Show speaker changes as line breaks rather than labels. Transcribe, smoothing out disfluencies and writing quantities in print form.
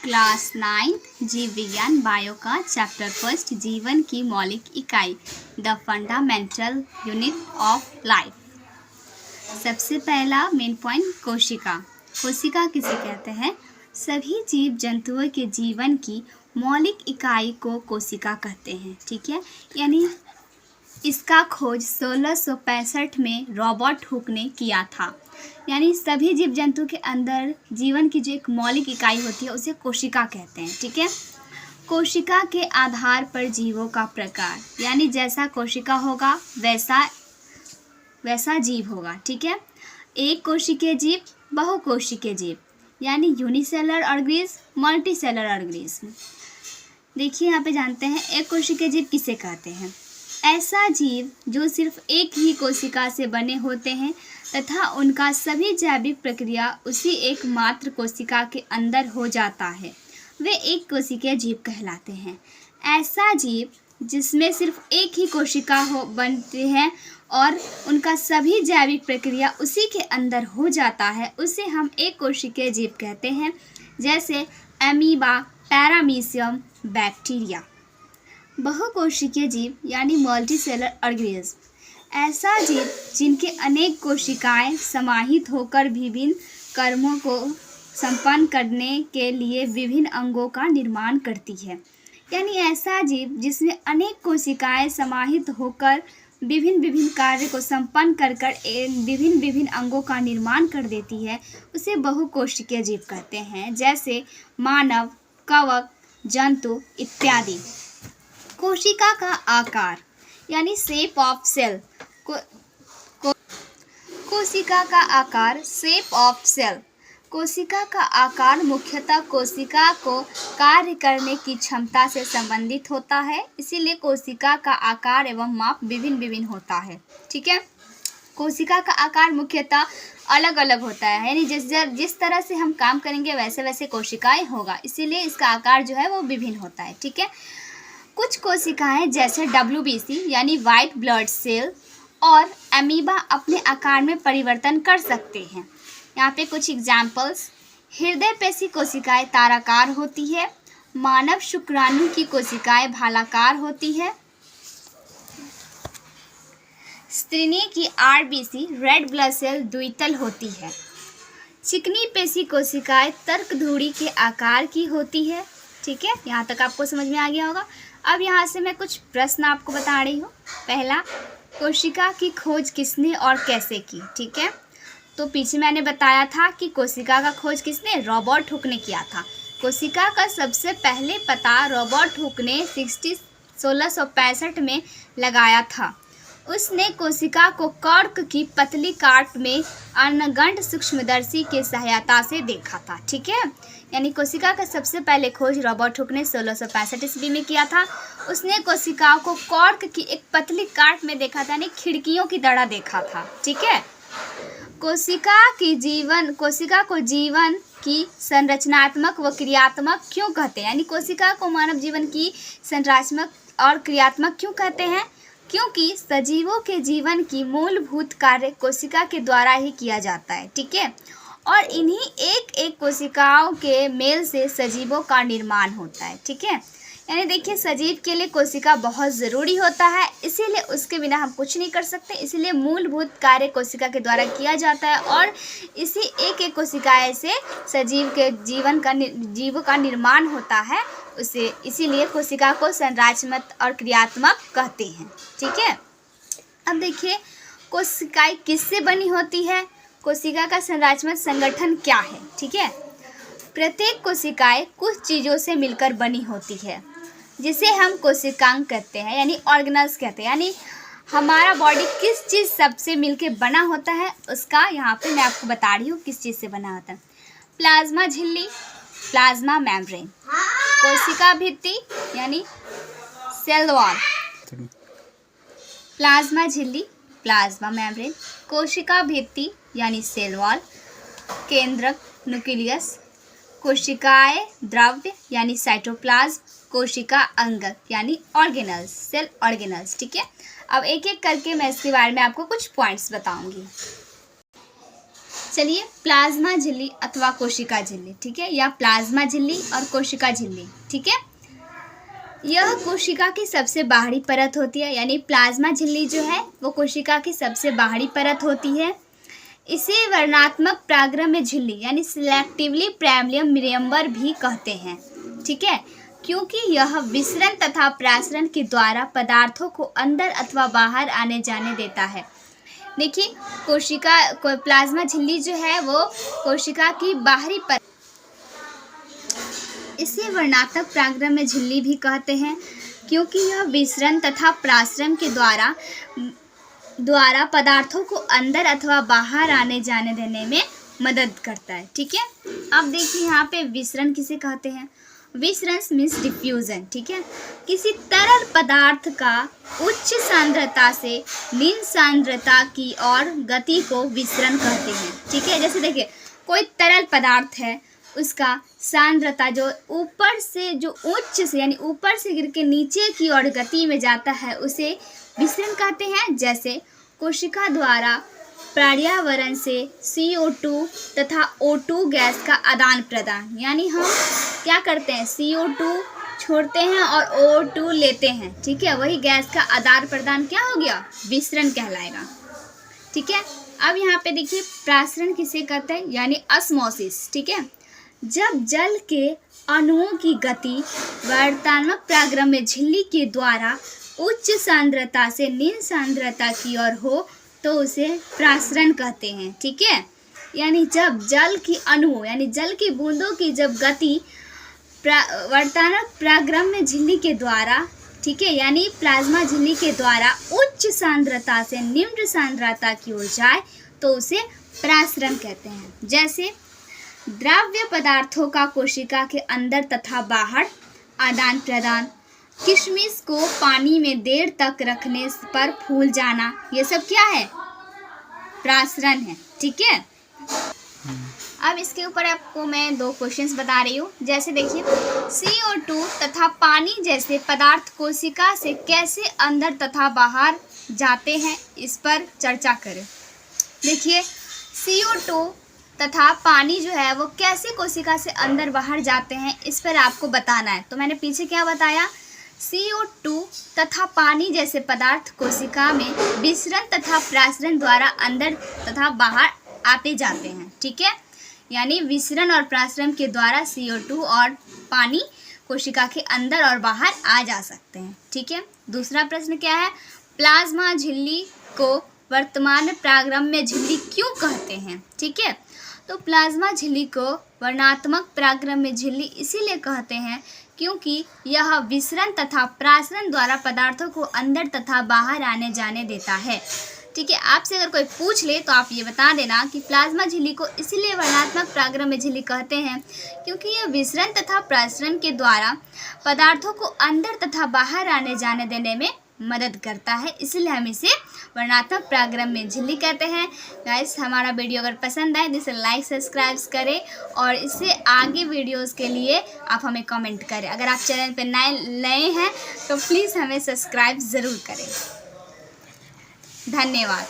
Class 9 जीव विज्ञान bio का चैप्टर फर्स्ट जीवन की मौलिक इकाई the fundamental unit of life. सबसे पहला मेन पॉइंट कोशिका। कोशिका किसे कहते हैं? सभी जीव जंतुओं के जीवन की मौलिक इकाई को कोशिका कहते हैं। ठीक है, यानी इसका खोज 1665 में रॉबर्ट हुक ने किया था। यानी सभी जीव जंतु के अंदर जीवन की जो एक मौलिक इकाई होती है उसे कोशिका कहते हैं। ठीक है, कोशिका के आधार पर जीवों का प्रकार, यानी जैसा कोशिका होगा वैसा जीव होगा। ठीक है, एक कोशिकीय जीव, बहुकोशिकीय जीव, यानी यूनिसेलर ऑर्गेनिज्म, मल्टीसेलर ऑर्गेनिज्म। देखिए यहाँ पे जानते हैं एक कोशिकीय जीव किसे कहते हैं। ऐसा जीव जो सिर्फ एक ही कोशिका से बने होते हैं तथा उनका सभी जैविक प्रक्रिया उसी एकमात्र कोशिका के अंदर हो जाता है, वे एक कोशिकीय जीव कहलाते हैं। ऐसा जीव जिसमें सिर्फ एक ही कोशिका बनती है और उनका सभी जैविक प्रक्रिया उसी के अंदर हो जाता है, उसे हम एक कोशिकीय जीव कहते हैं, जैसे एमीबा, पैरामीशियम, बैक्टीरिया। बहुकोशिकीय जीव यानी मल्टीसेलर ऑर्गेनिज्म, ऐसा जीव जिनके अनेक कोशिकाएं समाहित होकर विभिन्न कर्मों को संपन्न करने के लिए विभिन्न अंगों का निर्माण करती है। यानी ऐसा जीव जिसमें अनेक कोशिकाएं समाहित होकर विभिन्न कार्य को संपन्न कर विभिन्न अंगों का निर्माण कर देती है, उसे बहुकोशिकीय जीव कहते हैं, जैसे मानव, कवक, जंतु इत्यादि। कोशिका का आकार यानी शेप ऑफ सेल। कोशिका का आकार शेप ऑफ सेल। कोशिका का आकार मुख्यतः कोशिका को कार्य करने की क्षमता से संबंधित होता है, इसीलिए कोशिका का आकार एवं माप विभिन्न होता है। ठीक है, कोशिका का आकार मुख्यतः अलग अलग होता है, यानी जिस तरह से हम काम करेंगे वैसे कोशिकाएं होगा, इसीलिए इसका आकार जो है वो विभिन्न होता है। ठीक है, कुछ कोशिकाएं जैसे WBC यानी वाइट ब्लड सेल और अमीबा अपने आकार में परिवर्तन कर सकते हैं। यहाँ पे कुछ एग्जाम्पल्स, हृदय पेशी कोशिकाएं ताराकार होती है, मानव शुक्राणु की कोशिकाएं भालाकार होती है, स्त्रीनी की RBC रेड ब्लड सेल द्वितल होती है, चिकनी पेशी कोशिकाएं तर्कधुरी के आकार की होती है। ठीक है, यहाँ तक आपको समझ में आ गया होगा। अब यहाँ से मैं कुछ प्रश्न आपको बता रही हूँ। पहला, कोशिका की खोज किसने और कैसे की? ठीक है, तो पीछे मैंने बताया था कि कोशिका का खोज किसने? रॉबर्ट हुक ने किया था। कोशिका का सबसे पहले पता रॉबर्ट हुक ने 1665 में लगाया था। उसने कोशिका को कॉर्क की पतली काट में अनगंड सूक्ष्मदर्शी के सहायता से देखा था। ठीक है, यानी कोशिका का सबसे पहले खोज रॉबर्ट हुक ने 1665 ईस्वी में किया था। उसने कोशिकाओं को कॉर्क की एक पतली काट में देखा था, यानी खिड़कियों की तरह देखा था। ठीक है, कोशिका को जीवन की संरचनात्मक व क्रियात्मक क्यों कहते हैं? यानी कोशिका को मानव जीवन की संरचनात्मक और क्रियात्मक क्यों कहते हैं? क्योंकि सजीवों के जीवन की मूलभूत कार्य कोशिका के द्वारा ही किया जाता है। ठीक है, और इन्हीं एक कोशिकाओं के मेल से सजीवों का निर्माण होता है। ठीक है, यानी देखिए सजीव के लिए कोशिका बहुत ज़रूरी होता है, इसीलिए उसके बिना हम कुछ नहीं कर सकते, इसीलिए मूलभूत कार्य कोशिका के द्वारा किया जाता है और इसी एक कोशिकाएं से सजीव के जीवों का निर्माण होता है, उसे इसीलिए कोशिका को संरचनात्मक और क्रियात्मक कहते हैं। ठीक है, अब देखिए कोशिकाएं किससे बनी होती है, कोशिका का संरचनात्मक संगठन क्या है। ठीक है, प्रत्येक कोशिकाएं कुछ चीज़ों से मिलकर बनी होती है, जिसे हम कोशिकांग कहते हैं, यानी ऑर्गेनल्स कहते हैं। यानी हमारा बॉडी किस चीज़ सबसे मिलकर बना होता है, उसका यहाँ पे मैं आपको बता रही हूँ किस चीज़ से बना होता है। प्लाज्मा झिल्ली, प्लाज्मा मेम्ब्रेन, कोशिका भित्ति यानी सेल वॉल, प्लाज्मा झिल्ली, प्लाज्मा मेम्ब्रेन, कोशिका भित्ति यानी सेल वॉल, केंद्रक न्यूक्लियस, कोशिकाएं द्रव्य यानी साइटोप्लाज्म, कोशिका अंगक यानी ऑर्गेनल्स, सेल ऑर्गेनल्स। ठीक है, अब एक एक करके मैं इसके बारे में आपको कुछ पॉइंट्स बताऊंगी। चलिए, प्लाज्मा झिल्ली अथवा कोशिका झिल्ली, ठीक है, या प्लाज्मा झिल्ली और कोशिका झिल्ली, ठीक है। यह कोशिका की सबसे बाहरी परत होती है, यानी प्लाज्मा झिल्ली जो है वो कोशिका की सबसे बाहरी परत होती है। इसे वर्णात्मक प्रागम्य झिल्ली यानी सिलेक्टिवली प्रेम्बलियम मिरियम्बर भी कहते हैं, ठीक है, क्योंकि यह विसरण तथा प्रासरण के द्वारा पदार्थों को अंदर अथवा बाहर आने जाने देता है। देखिए, प्लाज्मा झिल्ली जो है वो कोशिका की बाहरी परत, इसे वर्णात्मक प्रागम्य झिल्ली भी कहते हैं, क्योंकि यह विसरण तथा प्रासरण के द्वारा पदार्थों को अंदर अथवा बाहर आने जाने देने में मदद करता है, ठीक है। अब देखिए यहाँ पे विसरण किसे कहते हैं। विसरण मीन्स डिफ्यूजन, ठीक है, किसी तरल पदार्थ का उच्च सांद्रता से निम्न सांद्रता की ओर गति को विसरण कहते हैं, ठीक है। जैसे देखिए, कोई तरल पदार्थ है, उसका सांद्रता जो ऊपर से जो उच्च से यानी ऊपर से गिर के नीचे की ओर गति में जाता है उसे विसरण कहते हैं। जैसे कोशिका द्वारा पर्यावरण से CO2 तथा O2 गैस का आदान प्रदान, यानी हम क्या करते हैं, CO2 छोड़ते हैं और O2 लेते हैं, ठीक है, वही गैस का आदान प्रदान क्या हो गया, विसरण कहलाएगा, ठीक है। अब यहाँ पे देखिए, प्रासरण किसे कहते हैं, यानी ऑस्मोसिस, ठीक है। जब जल के अणुओं की गति वर्णात्मक प्रागम्य झिल्ली के द्वारा उच्च सांद्रता से निम्न सांद्रता की ओर हो तो उसे प्रासरण कहते हैं, ठीक है। यानी जब जल की अणुओं यानी जल की बूंदों की जब गति वर्णात्मक प्रागम्य झिल्ली के द्वारा, ठीक है, यानी प्लाज्मा झिल्ली के द्वारा उच्च सांद्रता से निम्न सांद्रता की ओर जाए तो उसे प्रासरण कहते हैं। जैसे द्रव्य पदार्थों का कोशिका के अंदर तथा बाहर आदान प्रदान, किशमिश को पानी में देर तक रखने पर फूल जाना, ये सब क्या है, प्रासरण है, ठीक है। अब इसके ऊपर आपको मैं 2 क्वेश्चंस बता रही हूँ। जैसे देखिए, CO2 तथा पानी जैसे पदार्थ कोशिका से कैसे अंदर तथा बाहर जाते हैं, इस पर चर्चा करें। देखिए, CO2 तथा पानी जो है वो कैसे कोशिका से अंदर बाहर जाते हैं, इस पर आपको बताना है। तो मैंने पीछे क्या बताया, CO2 तथा पानी जैसे पदार्थ कोशिका में विसरण तथा प्रासरण द्वारा अंदर तथा बाहर आते जाते हैं, ठीक है, यानी विसरण और प्रासरण के द्वारा CO2 और पानी कोशिका के अंदर और बाहर आ जा सकते हैं, ठीक है। दूसरा प्रश्न क्या है, प्लाज्मा झिल्ली को वर्तमान में प्रागम्य झिल्ली क्यों कहते हैं, ठीक है। तो प्लाज्मा झिल्ली को वर्णात्मक प्रागम्य झिल्ली इसीलिए कहते हैं क्योंकि यह विसरण तथा प्रासरण द्वारा पदार्थों को अंदर तथा बाहर आने जाने देता है, ठीक है। आपसे अगर कोई पूछ ले तो आप ये बता देना कि प्लाज्मा झिल्ली को इसलिए वर्णात्मक प्रागम्य झिल्ली कहते हैं क्योंकि यह विसरण तथा प्रासरण के द्वारा पदार्थों को अंदर तथा बाहर आने जाने देने में मदद करता है, इसलिए हम इसे वर्णात्मक प्रागम्य झिल्ली कहते हैं। गाइस, हमारा वीडियो अगर पसंद आए तो इसे लाइक सब्सक्राइब करें और इससे आगे वीडियोस के लिए आप हमें कमेंट करें। अगर आप चैनल पर नए हैं तो प्लीज़ हमें सब्सक्राइब ज़रूर करें। धन्यवाद।